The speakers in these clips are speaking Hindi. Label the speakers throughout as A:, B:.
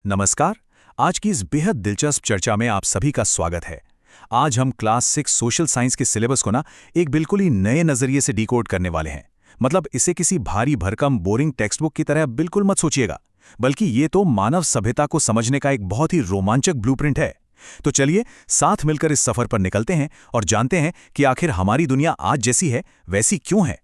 A: नमस्कार। आज की इस बेहद दिलचस्प चर्चा में आप सभी का स्वागत है। आज हम क्लास 6 सोशल साइंस के सिलेबस को एक बिल्कुल ही नए नजरिए से डिकोड करने वाले हैं। मतलब इसे किसी भारी भरकम बोरिंग टेक्स्ट बुक की तरह बिल्कुल मत सोचिएगा, बल्कि ये तो मानव सभ्यता को समझने का एक बहुत ही रोमांचक ब्लूप्रिंट है। तो चलिए साथ मिलकर इस सफर पर निकलते हैं और जानते हैं कि आखिर हमारी दुनिया आज जैसी है वैसी क्यों है।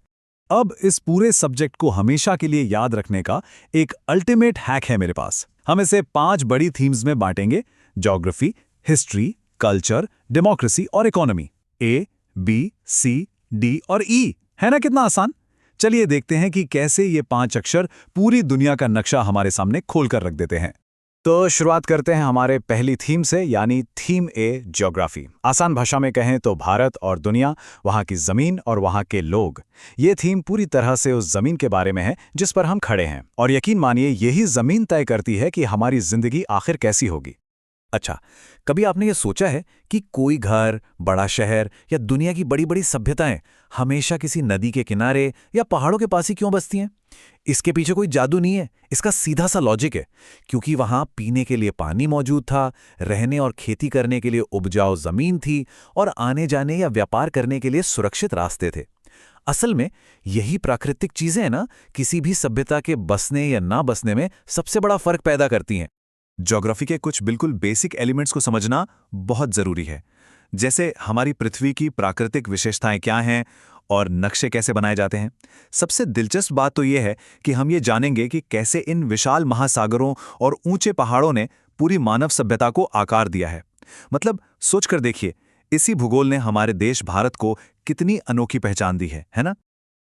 A: अब इस पूरे सब्जेक्ट को हमेशा के लिए याद रखने का एक अल्टीमेट हैक है मेरे पास। हम इसे 5 बड़ी थीम्स में बांटेंगे: ज्योग्राफी, हिस्ट्री, कल्चर, डेमोक्रेसी और इकोनॉमी। ए, बी, सी, डी और ई। है ना कितना आसान? चलिए देखते हैं कि कैसे ये 5 अक्षर पूरी दुनिया का नक्शा हमारे सामने खोलकर रख देते हैं। तो शुरुआत करते हैं हमारे पहली थीम से, यानी थीम ए, ज्योग्राफी। आसान भाषा में कहें तो भारत और दुनिया, वहाँ की ज़मीन और वहाँ के लोग। ये थीम पूरी तरह से उस ज़मीन के बारे में है जिस पर हम खड़े हैं, और यकीन मानिए यही ज़मीन तय करती है कि हमारी ज़िंदगी आखिर कैसी होगी। अच्छा, कभी आपने ये सोचा है कि कोई घर, बड़ा शहर या दुनिया की बड़ी बड़ी सभ्यताएं हमेशा किसी नदी के किनारे या पहाड़ों के पास ही क्यों बसती हैं? इसके पीछे कोई जादू नहीं है, इसका सीधा सा लॉजिक है। क्योंकि वहां पीने के लिए पानी मौजूद था, रहने और खेती करने के लिए उपजाऊ जमीन थी, और आने जाने या व्यापार करने के लिए सुरक्षित रास्ते थे। असल में यही प्राकृतिक चीजें हैं ना, किसी भी सभ्यता के बसने या ना बसने में सबसे बड़ा फर्क पैदा करती हैं। ज्योग्राफी के कुछ बिल्कुल बेसिक एलिमेंट्स को समझना बहुत जरूरी है, जैसे हमारी पृथ्वी की प्राकृतिक विशेषताएं क्या हैं और नक्शे कैसे बनाए जाते हैं। सबसे दिलचस्प बात तो यह है कि हम ये जानेंगे कि कैसे इन विशाल महासागरों और ऊंचे पहाड़ों ने पूरी मानव सभ्यता को आकार दिया है। मतलब सोचकर देखिए, इसी भूगोल ने हमारे देश भारत को कितनी अनोखी पहचान दी है ना?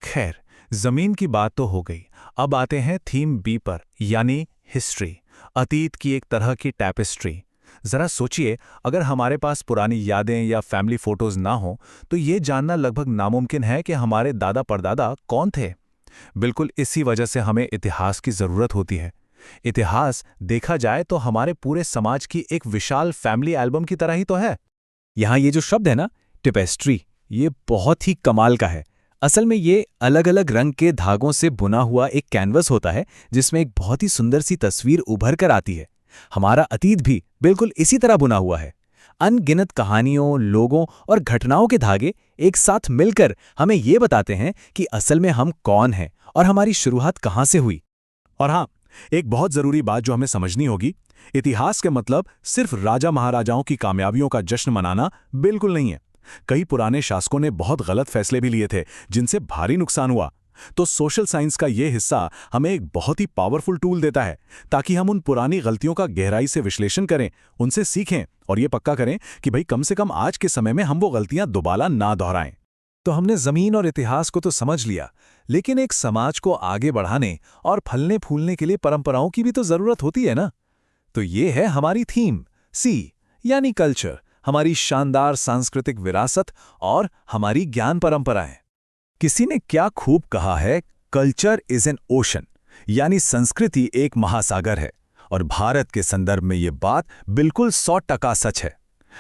A: खैर, जमीन की बात तो हो गई। अब आते हैं थीम बी पर, यानी हिस्ट्री, अतीत की एक तरह की टैपेस्ट्री। जरा सोचिए, अगर हमारे पास पुरानी यादें या फैमिली फोटोज ना हो तो ये जानना लगभग नामुमकिन है कि हमारे दादा परदादा कौन थे। बिल्कुल इसी वजह से हमें इतिहास की जरूरत होती है। इतिहास देखा जाए तो हमारे पूरे समाज की एक विशाल फैमिली एल्बम की तरह ही तो है। यहाँ ये जो शब्द है ना, टेपेस्ट्री, ये बहुत ही कमाल का है। असल में ये अलग अलग रंग के धागों से बुना हुआ एक कैनवस होता है जिसमें एक बहुत ही सुंदर सी तस्वीर उभर कर आती है। हमारा अतीत भी बिल्कुल इसी तरह बुना हुआ है। अनगिनत कहानियों, लोगों और घटनाओं के धागे एक साथ मिलकर हमें ये बताते हैं कि असल में हम कौन हैं और हमारी शुरुआत कहाँ से हुई। और हाँ, एक बहुत जरूरी बात जो हमें समझनी होगी, इतिहास के मतलब सिर्फ राजा महाराजाओं की कामयाबियों का जश्न मनाना बिल्कुल नहीं है। कई पुराने शासकों ने बहुत गलत फैसले भी लिए थे जिनसे भारी नुकसान हुआ। तो सोशल साइंस का ये हिस्सा हमें एक बहुत ही पावरफुल टूल देता है ताकि हम उन पुरानी गलतियों का गहराई से विश्लेषण करें, उनसे सीखें और ये पक्का करें कि भाई कम से कम आज के समय में हम वो गलतियां दोबारा ना दोहराएं। तो हमने जमीन और इतिहास को तो समझ लिया, लेकिन एक समाज को आगे बढ़ाने और फलने फूलने के लिए परंपराओं की भी तो जरूरत होती है ना। तो ये है हमारी थीम सी, यानी कल्चर, हमारी शानदार सांस्कृतिक विरासत और हमारी ज्ञान परंपराएं। किसी ने क्या खूब कहा है, कल्चर इज एन ओशन, यानी संस्कृति एक महासागर है। और भारत के संदर्भ में ये बात बिल्कुल 100% सच है।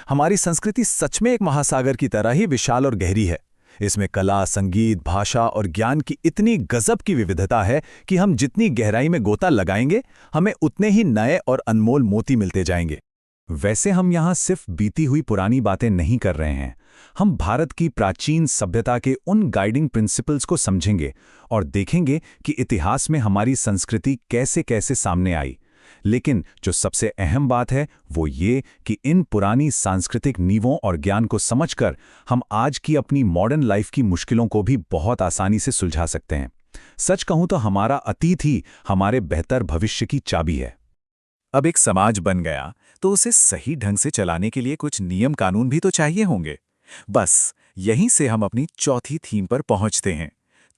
A: हमारी संस्कृति सच में एक महासागर की तरह ही विशाल और गहरी है। इसमें कला, संगीत, भाषा और ज्ञान की इतनी गजब की विविधता है कि हम जितनी गहराई में गोता लगाएंगे, हमें उतने ही नए और अनमोल मोती मिलते जाएंगे। वैसे हम यहाँ सिर्फ बीती हुई पुरानी बातें नहीं कर रहे हैं। हम भारत की प्राचीन सभ्यता के उन गाइडिंग प्रिंसिपल्स को समझेंगे और देखेंगे कि इतिहास में हमारी संस्कृति कैसे कैसे सामने आई। लेकिन जो सबसे अहम बात है वो ये कि इन पुरानी सांस्कृतिक नींवों और ज्ञान को समझकर हम आज की अपनी मॉडर्न लाइफ की मुश्किलों को भी बहुत आसानी से सुलझा सकते हैं। सच कहूं तो हमारा अतीत ही हमारे बेहतर भविष्य की चाबी है। अब एक समाज बन गया तो उसे सही ढंग से चलाने के लिए कुछ नियम कानून भी तो चाहिए होंगे। बस यहीं से हम अपनी चौथी थीम पर पहुंचते हैं,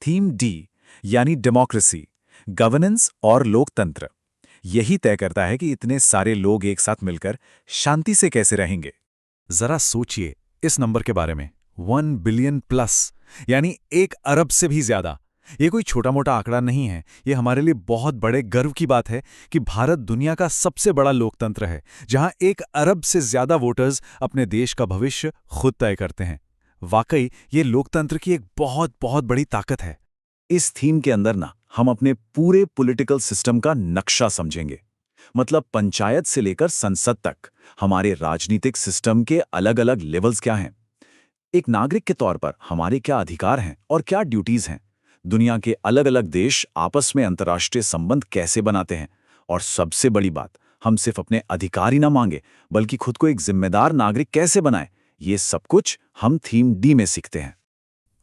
A: थीम डी, यानी डेमोक्रेसी, गवर्नेंस और लोकतंत्र। यही तय करता है कि इतने सारे लोग एक साथ मिलकर शांति से कैसे रहेंगे। जरा सोचिए इस नंबर के बारे में, 1 बिलियन प्लस, यानी 1 अरब से भी ज्यादा। ये कोई छोटा मोटा आंकड़ा नहीं है, ये हमारे लिए बहुत बड़े गर्व की बात है कि भारत दुनिया का सबसे बड़ा लोकतंत्र है जहां 1 अरब से ज्यादा वोटर्स अपने देश का भविष्य खुद तय करते हैं। वाकई ये लोकतंत्र की एक बहुत बहुत बड़ी ताकत है। इस थीम के अंदर हम अपने पूरे पॉलिटिकल सिस्टम का नक्शा समझेंगे। मतलब पंचायत से लेकर संसद तक हमारे राजनीतिक सिस्टम के अलग-अलग लेवल्स क्या हैं? एक नागरिक के तौर पर हमारे क्या अधिकार हैं और क्या ड्यूटीज हैं? दुनिया के अलग-अलग देश आपस में अंतर्राष्ट्रीय संबंध कैसे बनाते हैं? और सबसे बड़ी बात, हम सिर्फ अपने अधिकार ही ना मांगे, बल्कि खुद को एक जिम्मेदार नागरिक कैसे बनाएं? ये सब कुछ हम थीम डी में सीखते हैं।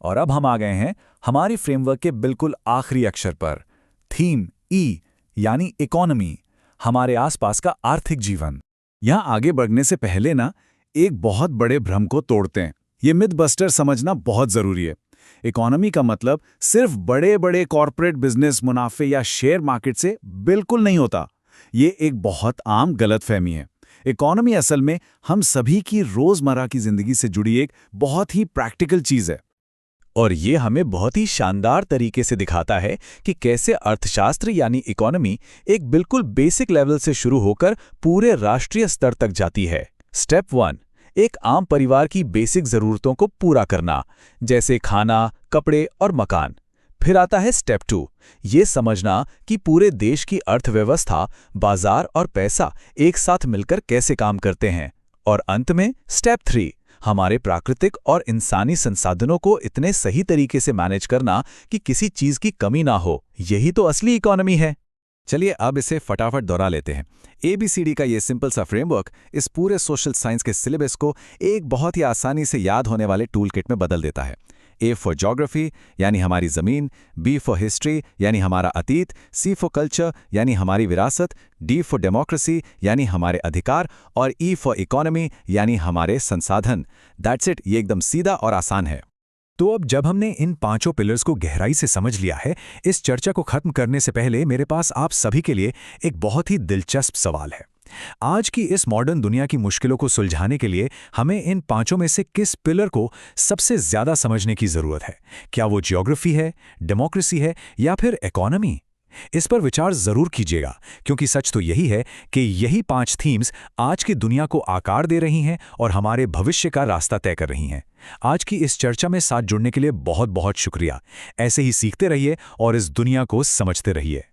B: और अब हम आ गए हैं हमारी फ्रेमवर्क के बिल्कुल आखिरी अक्षर पर, थीम ई, यानी इकोनॉमी, हमारे आसपास का आर्थिक जीवन।
A: यहाँ आगे बढ़ने से पहले ना एक बहुत बड़े भ्रम को तोड़ते हैं। ये मिथ बस्टर समझना बहुत जरूरी है। इकोनॉमी का मतलब सिर्फ बड़े बड़े कॉरपोरेट बिजनेस मुनाफे या शेयर मार्केट से बिल्कुल नहीं होता। ये एक बहुत आम गलतफहमी है। इकोनॉमी असल में हम सभी की रोजमर्रा की जिंदगी से जुड़ी एक बहुत ही प्रैक्टिकल चीज है।
B: और ये हमें बहुत ही शानदार तरीके से दिखाता है कि कैसे अर्थशास्त्र यानी इकोनॉमी एक बिल्कुल बेसिक लेवल से शुरू होकर पूरे राष्ट्रीय स्तर तक जाती है। स्टेप 1, एक आम परिवार की बेसिक जरूरतों को पूरा करना, जैसे खाना, कपड़े और मकान। फिर आता है स्टेप 2, ये समझना कि पूरे देश की अर्थव्यवस्था, बाजार और पैसा एक साथ मिलकर कैसे काम करते हैं। और अंत में स्टेप 3, हमारे प्राकृतिक और इंसानी संसाधनों को इतने सही तरीके से मैनेज करना कि किसी चीज की कमी ना हो। यही तो असली इकोनॉमी है।
A: चलिए अब इसे फटाफट दोहरा लेते हैं। ABCD का ये सिंपल सा फ्रेमवर्क इस पूरे सोशल साइंस के सिलेबस को एक बहुत ही आसानी से याद होने वाले टूल किट में बदल देता है। A फॉर ज्योग्राफी यानी हमारी ज़मीन, B फॉर हिस्ट्री यानी हमारा अतीत, C फॉर कल्चर यानी हमारी विरासत, D फॉर डेमोक्रेसी यानी हमारे अधिकार और E फॉर इकोनॉमी यानी हमारे संसाधन। That's it. ये एकदम सीधा और आसान है।
B: तो अब जब हमने इन 5 पिलर्स को गहराई से समझ लिया है, इस चर्चा को खत्म करने से पहले मेरे पास आप सभी के लिए एक बहुत ही दिलचस्प सवाल है। आज की इस मॉडर्न दुनिया की मुश्किलों को सुलझाने के लिए हमें इन 5 में से किस पिलर को सबसे ज्यादा समझने की जरूरत है? क्या वो ज्योग्राफी है, डेमोक्रेसी है या फिर इकोनॉमी? इस पर विचार जरूर कीजिएगा, क्योंकि सच तो यही है कि यही 5 थीम्स आज की दुनिया को आकार दे रही हैं और हमारे भविष्य का रास्ता तय कर रही हैं। आज की इस चर्चा में साथ जुड़ने के लिए बहुत बहुत शुक्रिया। ऐसे ही सीखते रहिए और इस दुनिया को समझते रहिए।